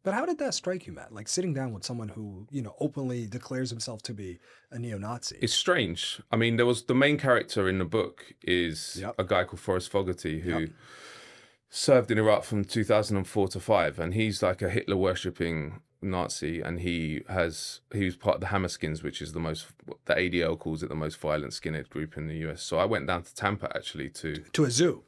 But how did that strike you, Matt? Like sitting down with someone who, openly declares himself to be a neo-Nazi. It's strange. I mean, there was the main character in the book is Yep. a guy called Forrest Fogarty who Yep. served in Iraq from 2004 to 5, and he's like a Hitler worshipping Nazi, and he was part of the Hammerskins, which is the ADL calls it the most violent skinhead group in the US. So I went down to Tampa actually to To a zoo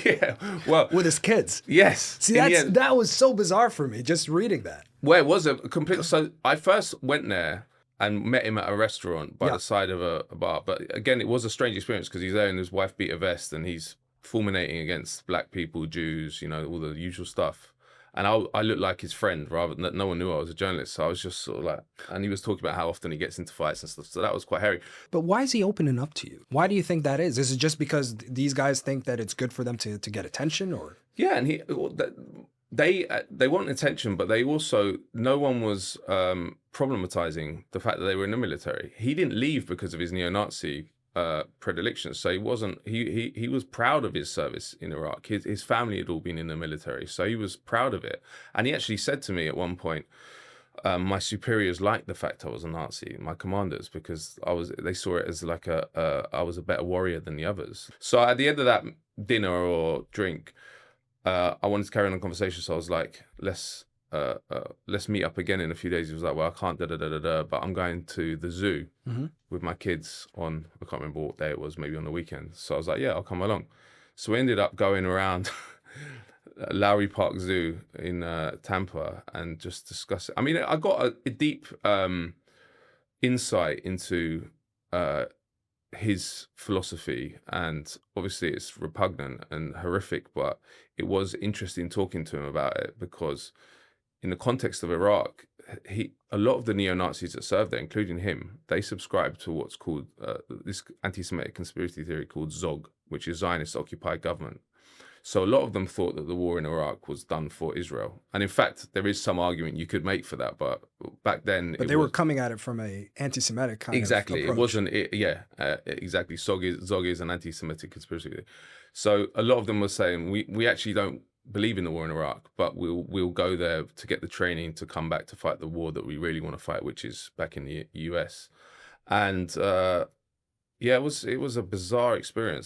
yeah, well, with his kids. yes. See, that was so bizarre for me, just reading that. Well, it was a complete. So I first went there and met him at a restaurant by Yeah. the side of a bar. But again, it was a strange experience because he's there and his wife beat a vest and he's fulminating against black people, Jews, all the usual stuff. And I looked like his friend rather than no one knew I was a journalist. So I was just sort of like, and he was talking about how often he gets into fights and stuff. So that was quite hairy. But why is he opening up to you? Why do you think that is? Is it just because these guys think that it's good for them to get attention, or? Yeah, and they want attention, but they also, no one was problematizing the fact that they were in the military. He didn't leave because of his neo-Nazi predilections. So he was proud of his service in Iraq. His family had all been in the military, so he was proud of it. And he actually said to me at one point, my superiors liked the fact I was a Nazi, my commanders, because they saw it as like I was a better warrior than the others. So at the end of that dinner or drink, I wanted to carry on the conversation. So I was like, let's meet up again in a few days. He was like, well, I can't, but I'm going to the zoo with my kids on, I can't remember what day it was, maybe on the weekend. So I was like, yeah, I'll come along. So we ended up going around Lowry Park Zoo in Tampa and just discuss it. I mean, I got a deep insight into his philosophy, and obviously it's repugnant and horrific, but it was interesting talking to him about it because in the context of Iraq, a lot of the neo-Nazis that served there, including him, they subscribe to what's called this anti-Semitic conspiracy theory called ZOG, which is Zionist occupied government. So a lot of them thought that the war in Iraq was done for Israel. And in fact, there is some argument you could make for that, but back then... But they were coming at it from a anti-Semitic kind of approach. It wasn't... exactly. ZOG is an anti-Semitic conspiracy theory. So a lot of them were saying, we actually don't believe in the war in Iraq, but we'll go there to get the training to come back to fight the war that we really want to fight, which is back in the US. And it was a bizarre experience.